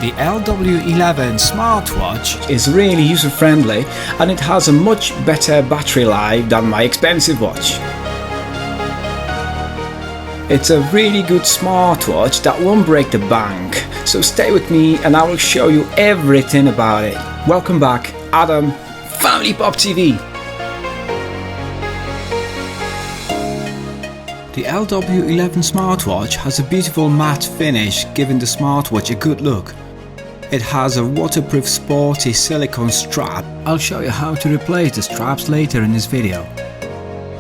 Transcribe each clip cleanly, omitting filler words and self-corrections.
The LW11 Smart Watch is really user-friendly and it has a much better battery life than my expensive watch. It's a really good smartwatch that won't break the bank, so stay with me and I will show you everything about it. Welcome back, Adam, Family Pop TV. The LW11 smartwatch has a beautiful matte finish, giving the smartwatch a good look. It has a waterproof sporty silicone strap. I'll show you how to replace the straps later in this video.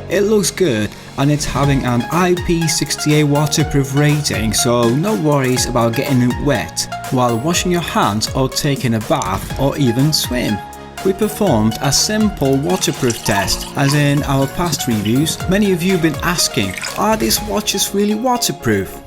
It looks good and it's having an IP68 waterproof rating, so no worries about getting it wet while washing your hands or taking a bath or even swim. We performed a simple waterproof test, as in our past reviews. Many of you have been asking, are these watches really waterproof?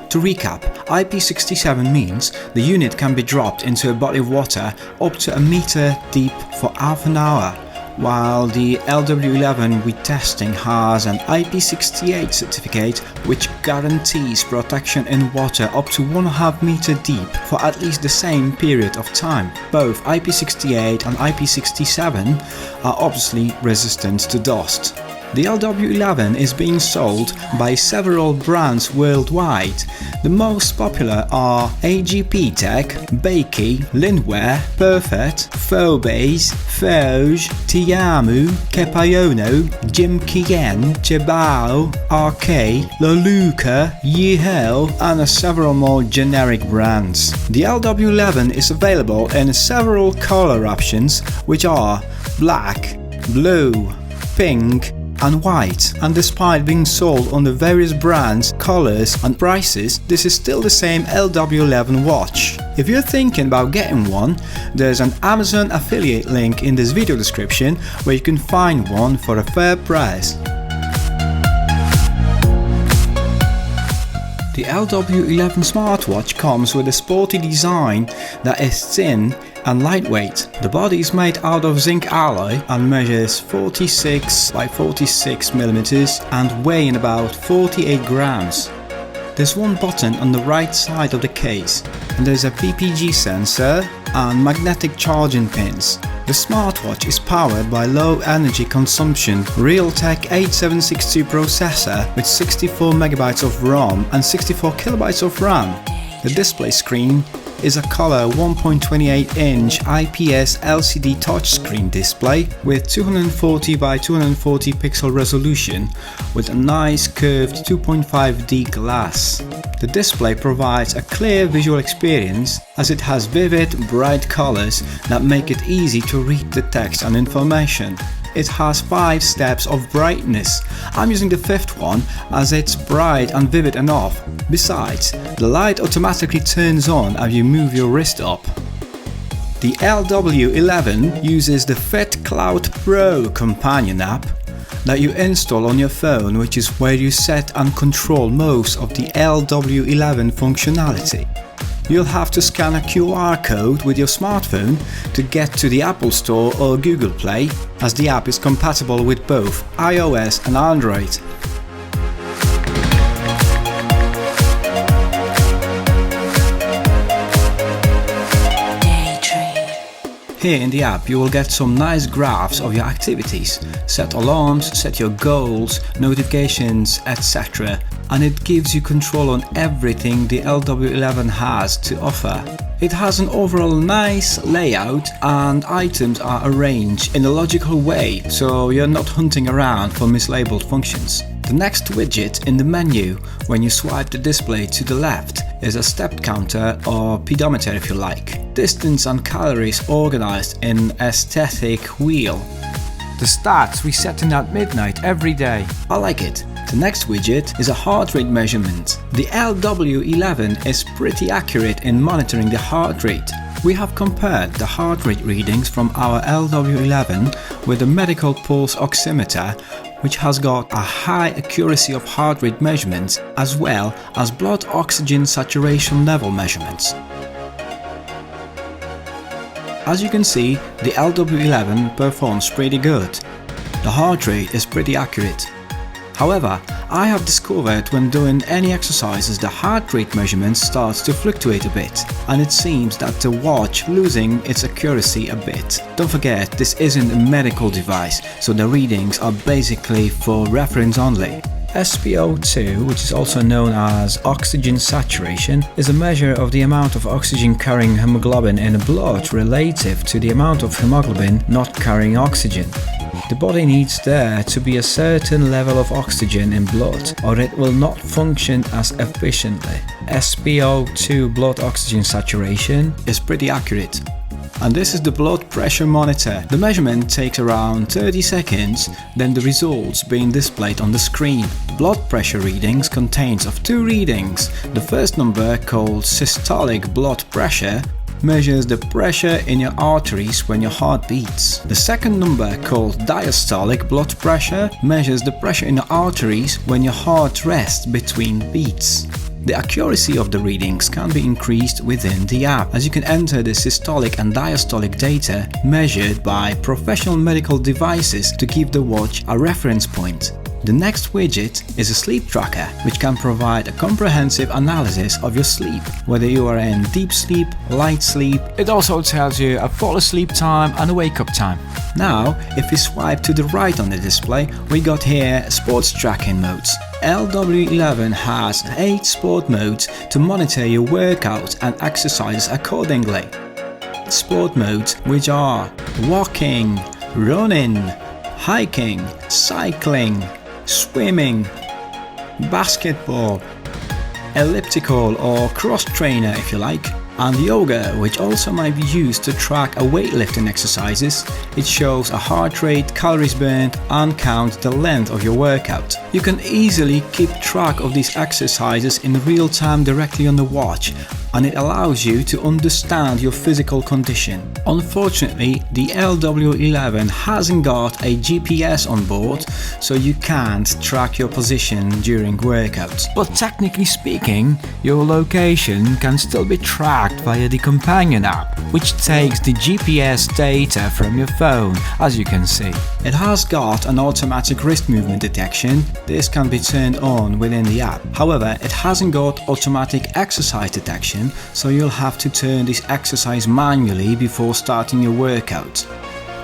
To recap, IP67 means the unit can be dropped into a body of water up to 1 meter deep for half an hour, while the LW11 we're testing has an IP68 certificate which guarantees protection in water up to 1.5 meter deep for at least the same period of time. Both IP68 and IP67 are obviously resistant to dust. The LW11 is being sold by several brands worldwide. The most popular are AGPTEK, Bakeey, Lindware, Perfect, Phobase, Foge, Tiamu, Kepayono, Jimkien, Chebao, RK, Loluca, Yihel, and several more generic brands. The LW11 is available in several color options, which are black, blue, pink, and white, and despite being sold under various brands, colors and prices, this is still the same LW11 watch. If you're thinking about getting one, there's an Amazon affiliate link in this video description where you can find one for a fair price. The LW11 smartwatch comes with a sporty design that is thin and lightweight. The body is made out of zinc alloy and measures 46 by 46 millimeters and weighing about 48 grams. There's one button on the right side of the case, and there's a PPG sensor and magnetic charging pins. The smartwatch is powered by low energy consumption Realtek 8762 processor with 64 MB of ROM and 64 KB of RAM. The display screen is a color 1.28-inch IPS LCD touchscreen display with 240 by 240 pixel resolution with a nice curved 2.5D glass. The display provides a clear visual experience as it has vivid, bright colors that make it easy to read the text and information. It has 5 steps of brightness. I'm using the 5th one as it's bright and vivid enough. Besides, the light automatically turns on as you move your wrist up. The LW11 uses the Fit Cloud Pro companion app that you install on your phone, which is where you set and control most of the LW11 functionality. You'll have to scan a QR code with your smartphone to get to the Apple Store or Google Play, as the app is compatible with both iOS and Android. Here in the app you will get some nice graphs of your activities, set alarms, set your goals, notifications, etc. And it gives you control on everything the LW11 has to offer. It has an overall nice layout and items are arranged in a logical way, so you're not hunting around for mislabeled functions. The next widget in the menu, when you swipe the display to the left, is a step counter or pedometer if you like. Distance and calories organized in a static wheel. The stats resetting at midnight every day. I like it. The next widget is a heart rate measurement. The LW11 is pretty accurate in monitoring the heart rate. We have compared the heart rate readings from our LW11 with the medical pulse oximeter, which has got a high accuracy of heart rate measurements as well as blood oxygen saturation level measurements. As you can see, the LW11 performs pretty good. The heart rate is pretty accurate. However, I have discovered when doing any exercises the heart rate measurement starts to fluctuate a bit, and it seems that the watch losing its accuracy a bit. Don't forget, this isn't a medical device, so the readings are basically for reference only. SpO2, which is also known as oxygen saturation, is a measure of the amount of oxygen carrying hemoglobin in the blood relative to the amount of hemoglobin not carrying oxygen. The body needs there to be a certain level of oxygen in blood, or it will not function as efficiently. SpO2 blood oxygen saturation is pretty accurate. And this is the blood pressure monitor. The measurement takes around 30 seconds, then the results being displayed on the screen. Blood pressure readings contains of two readings. The first number, called systolic blood pressure, measures the pressure in your arteries when your heart beats. The second number, called diastolic blood pressure, measures the pressure in the arteries when your heart rests between beats. The accuracy of the readings can be increased within the app, as you can enter the systolic and diastolic data measured by professional medical devices to give the watch a reference point. The next widget is a sleep tracker, which can provide a comprehensive analysis of your sleep, whether you are in deep sleep, light sleep. It also tells you a fall asleep time and a wake up time. Now, if we swipe to the right on the display, we got here sports tracking modes. LW11 has 8 sport modes to monitor your workouts and exercises accordingly. Sport modes, which are walking, running, hiking, cycling, swimming, basketball, elliptical or cross trainer if you like, and yoga, which also might be used to track a weightlifting exercises. It shows a heart rate, calories burned, and count the length of your workout. You can easily keep track of these exercises in real time directly on the watch, and it allows you to understand your physical condition. Unfortunately, the LW11 hasn't got a GPS on board, so you can't track your position during workouts. But technically speaking, your location can still be tracked via the companion app, which takes the GPS data from your phone, as you can see. It has got an automatic wrist movement detection. This can be turned on within the app. However, it hasn't got automatic exercise detection, so you'll have to turn this exercise manually before starting your workout.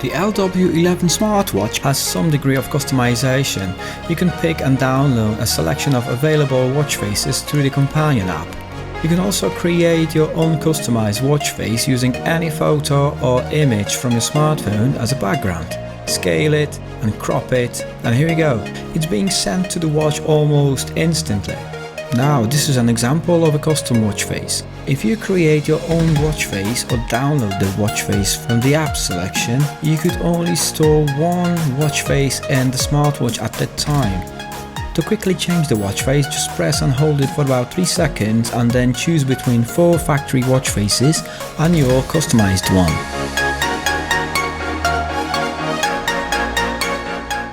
The LW11 Smart Watch has some degree of customization. You can pick and download a selection of available watch faces through the companion app. You can also create your own customized watch face using any photo or image from your smartphone as a background. Scale it and crop it, and here you go. It's being sent to the watch almost instantly. Now, this is an example of a custom watch face. If you create your own watch face or download the watch face from the app selection, you could only store one watch face in the smartwatch at that time. To quickly change the watch face, just press and hold it for about 3 seconds and then choose between 4 factory watch faces and your customized one.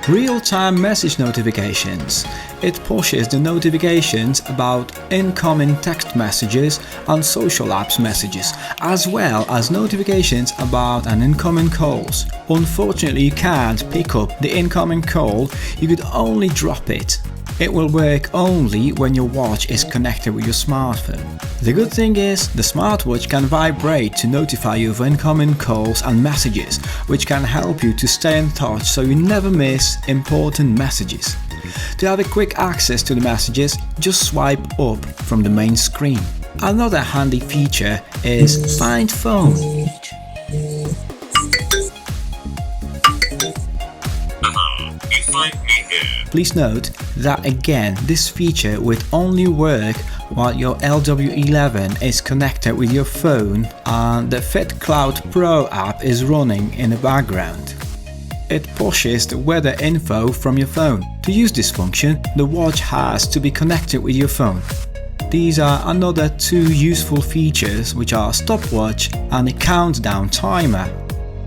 Real-time message notifications. It pushes the notifications about incoming text messages and social apps messages, as well as notifications about an incoming calls. Unfortunately, you can't pick up the incoming call, you could only drop it. It will work only when your watch is connected with your smartphone. The good thing is, the smartwatch can vibrate to notify you of incoming calls and messages, which can help you to stay in touch so you never miss important messages. To have a quick access to the messages, just swipe up from the main screen. Another handy feature is Find Phone. Please note that again, this feature would only work while your LW11 is connected with your phone and the FitCloud Pro app is running in the background. It pushes the weather info from your phone. To use this function, the watch has to be connected with your phone. These are another 2 useful features, which are stopwatch and a countdown timer.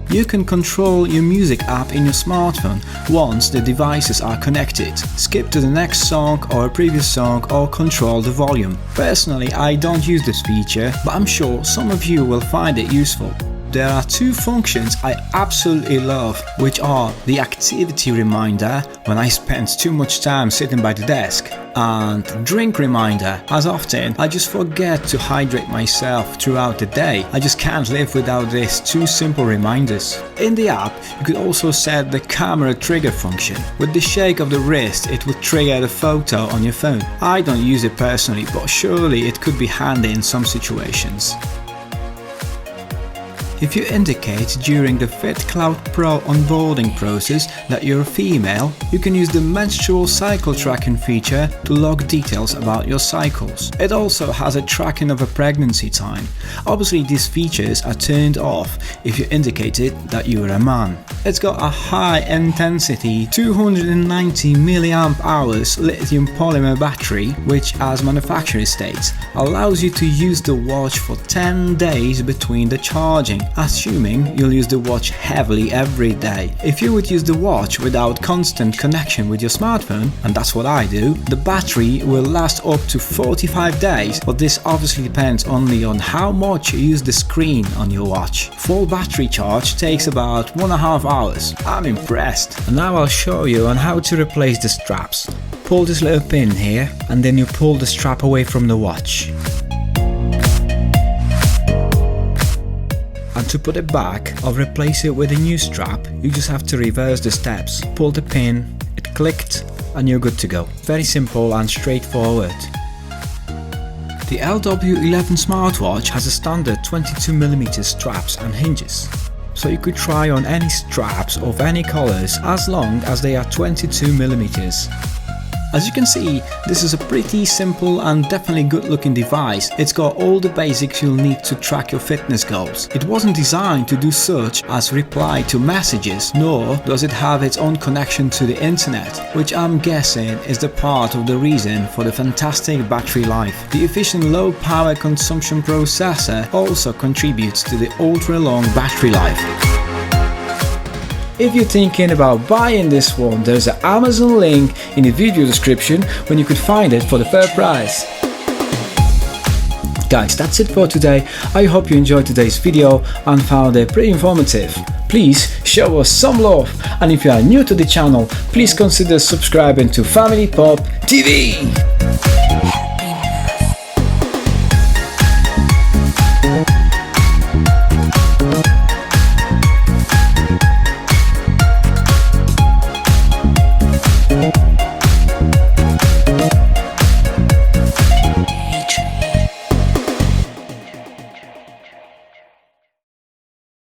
You can control your music app in your smartphone once the devices are connected. Skip to the next song or a previous song or control the volume. Personally, I don't use this feature, but I'm sure some of you will find it useful. There are two functions I absolutely love, which are the activity reminder when I spend too much time sitting by the desk, and drink reminder as often I just forget to hydrate myself throughout the day. I just can't live without these two simple reminders. In the app, you could also set the camera trigger function. With the shake of the wrist, it would trigger the photo on your phone. I don't use it personally, but surely it could be handy in some situations. If you indicate during the FitCloud Pro onboarding process that you're a female, you can use the menstrual cycle tracking feature to log details about your cycles. It also has a tracking of a pregnancy time. Obviously, these features are turned off if you indicated that you are a man. It's got a high intensity 290 mAh lithium polymer battery, which, as manufacturer states, allows you to use the watch for 10 days between the charging, assuming you'll use the watch heavily every day. If you would use the watch without constant connection with your smartphone, and that's what I do, the battery will last up to 45 days, but this obviously depends only on how much you use the screen on your watch. Full battery charge takes about 1.5 hours. I'm impressed. And now I'll show you on how to replace the straps. Pull this little pin here, and then you pull the strap away from the watch. And to put it back or replace it with a new strap, you just have to reverse the steps. Pull the pin, it clicked, and you're good to go. Very simple and straightforward. The LW11 Smart Watch has a standard 22mm straps and hinges, so you could try on any straps of any colors as long as they are 22mm. As you can see, this is a pretty simple and definitely good looking device. It's got all the basics you'll need to track your fitness goals. It wasn't designed to do such as reply to messages, nor does it have its own connection to the internet, which I'm guessing is the part of the reason for the fantastic battery life. The efficient low power consumption processor also contributes to the ultra long battery life. If you're thinking about buying this one, there's an Amazon link in the video description when you could find it for the fair price. Guys, that's it for today. I hope you enjoyed today's video and found it pretty informative. Please show us some love, and if you are new to the channel, please consider subscribing to Family Pop TV.